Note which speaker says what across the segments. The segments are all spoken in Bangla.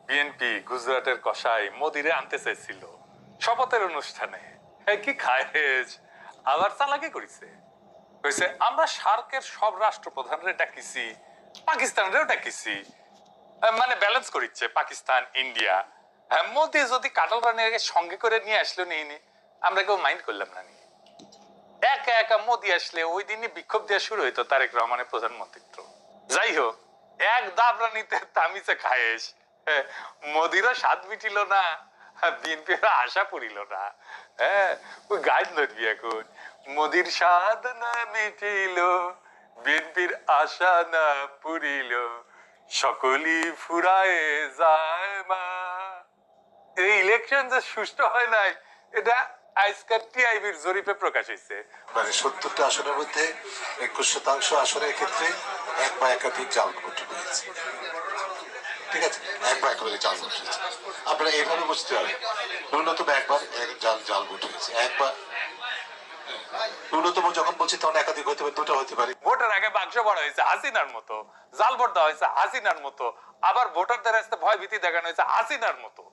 Speaker 1: বিএনপি গুজরাটের কসাই মোদিরে আনতে চাইছিল শপথের অনুষ্ঠানে। কি খায়েজ আবার চালাকি করেছে, কইছে আমরা সার্কের সব রাষ্ট্রপ্রধানরে ডাকিছি, পাকিস্তানরেও ডাকিছি, মানে ব্যালেন্স করিচ্ছে পাকিস্তান ইন্ডিয়া। হ্যাঁ, মোদি যদি কাটাল রানীকে সঙ্গে করে নিয়ে আসলো নিয়ে আমরা কেউ মাইন্ড করলাম না। একা একা মোদি আসলে ওই দিনই বিক্ষোভ দেওয়া শুরু হইতো তারেক রহমানের প্রধানমন্ত্রিত্ব। যাই হোক, এক দাবরানিতে তামিছে খায়েস, মোদিরও স্বাদ মিটিল না, বিএনপির আশা পুরিল না। হ্যাঁ, ওই গাইড ধরবি এখন, মোদির স্বাদ না মিটিল, বিএনপির আশা না পুরিল, সকলই ফুরায়ে যায় মা। এই ইলেকশন যে সুষ্ঠু হয় নাই, এটা আজকের টিআইবির জরিপে প্রকাশ হয়েছে।
Speaker 2: মানে 70টা আসনের মধ্যে 21% আসনের ক্ষেত্রে এক বা একাধিক জাল ভোট হয়েছে। ঠিক আছে, এক বা একাধিক জাল ভোট হয়েছে। আপনারা এইভাবে বুঝতে পারেন ন্যূনতম একবার জাল ভোট হয়েছে, একবার ন্যূনতম যখন বলছি তখন একাধিক হতে পারে, দুটো হতে পারে।
Speaker 1: ভোটের আগে বাক্স ভরা হয়েছে হাসিনার মতো, জাল ভোট দেওয়া হয়েছে হাসিনার মতো, আবার ভোটারদের কাছে ভয় ভীতি দেখানো হয়েছে হাসিনার মতো।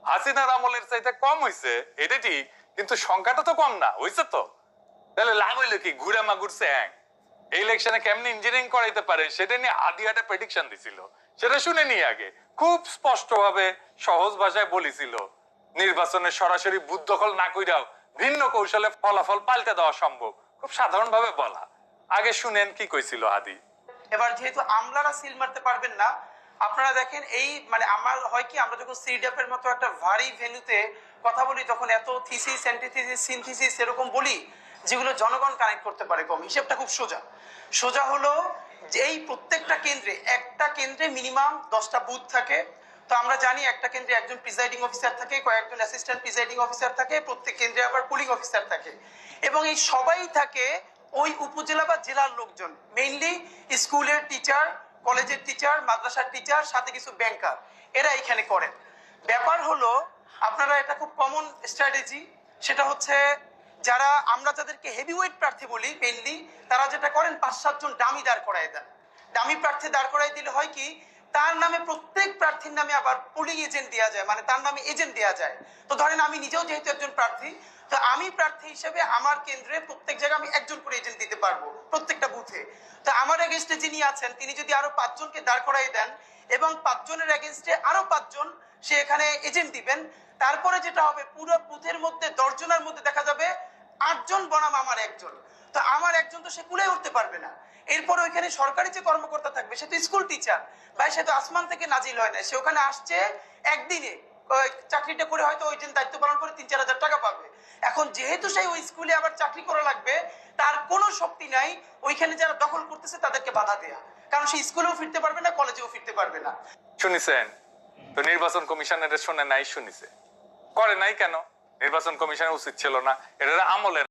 Speaker 1: হাসিনার আমলের চাইতে কম হয়েছে এটা ঠিক, কিন্তু সংখ্যাটা তো কম না হয়েছে। তো তাহলে লাভ হইলো কি? ঘুরে মাগুর স্যাং এই ইলেকশনে কেমনি ইঞ্জিনিয়ারিং করাইতে পারে সেটা নিয়ে আদি একটা প্রেডিকশন দিছিল, সেটা শুনে নিয়ে আগে খুব স্পষ্ট ভাবে সহজ ভাষায় বলেছিল নির্বাচনে সরাসরি বুথ দখল না কইরাও ভিন্ন কৌশলে ফলাফল পাল্টে দেওয়া সম্ভব। খুব সাধারণ ভাবে বলা। আগে শুনেন কি কইছিল আদি।
Speaker 3: এবার যেহেতু আমলারা সিল মারতে পারবেন না, আপনারা দেখেন এই মানে আমার হয় কি, আমরা যখন সিডাপের মতো একটা ভারী ভেন্যুতে কথা বলি তখন এত থিসিস অ্যান্টিথিসিস সিনথিসিস এরকম বলি যেগুলো জনগণ কানেক্ট করতে পারে কম। হিসেবটা খুব সোজা হলো যে এই প্রত্যেকটা কেন্দ্রে, একটা কেন্দ্রে মিনিমাম 10টা বুথ থাকে। তো আমরা জানি একটা কেন্দ্রে একজন প্রিসাইডিং অফিসার থাকে, কয়েকজন অ্যাসিস্ট্যান্ট প্রিসাইডিং অফিসার থাকে, প্রত্যেক কেন্দ্রে আবার পুলিং অফিসার থাকে, এবং এই সবাই থাকে ওই উপজেলা বা জেলার লোকজন, মেইনলি স্কুলের টিচার, কলেজের টিচার, মাদ্রাসার টিচার, সাথে কিছু ব্যাংকার, এরা এখানে করেন। ব্যাপার হলো আপনারা এটা খুব কমন স্ট্র্যাটেজি, সেটা হচ্ছে যারা আমরা যাদেরকে হেভিওয়েট প্রার্থী বলি মেইনলি, তারা যেটা করেন 5-7 জন ডামি দাঁড় করায় দেন। ডামি প্রার্থী দাঁড় করাই দিলে হয় কি, তার নামে প্রত্যেক প্রার্থীর নামে আবার পুলিং এজেন্ট দেওয়া যায়, মানে তার নামে এজেন্ট দেওয়া যায়। তো ধরেন আমি নিজেও যেহেতু একজন প্রার্থী, তো আমি প্রার্থী হিসেবে আমার কেন্দ্রে প্রত্যেক জায়গায় আমি একজন করে এজেন্ট দিতে পারবো প্রত্যেকটা বুথে। তো আমার এগেনস্টে যিনি আছেন তিনি যদি আরো 5 জনকে দাঁড় করাই দেন এবং 5 জনের এগেনস্টে আরো 5 জন সে এখানে এজেন্ট দিবেন, তারপরে যেটা হবে পুরো বুথের মধ্যে 10 জনের মধ্যে দেখা যাবে 8 জন বনাম আমার একজন। তো আমার একজন তো সে কুলে উঠতে পারবে না। এরপর ওইখানে সরকারি যে কর্মকর্তা থাকবে সে তো স্কুল টিচার, ভাই সে তো আসমান থেকে নাজিল হয় না, সে ওখানে আসছে একদিনে চাকরিটা করে হয়তো ওই দিন দায়িত্ব পালন করে 3-4 হাজার টাকা পাবে। এখন যেহেতু সেই ওই স্কুলে আবার চাকরি করা লাগবে, তার কোনো শক্তি নাই ওইখানে যারা দখল করতেছে তাদেরকে বাধা দেয়া, কারণ সে স্কুলেও ফিরতে পারবে না, কলেজেও ফিরতে পারবে না।
Speaker 1: শুনিছেন তো? নির্বাচন কমিশনের শুনে নাই, শুনিছে করে নাই কেন? নির্বাচন কমিশনের উচিত ছিল না এটা আমলের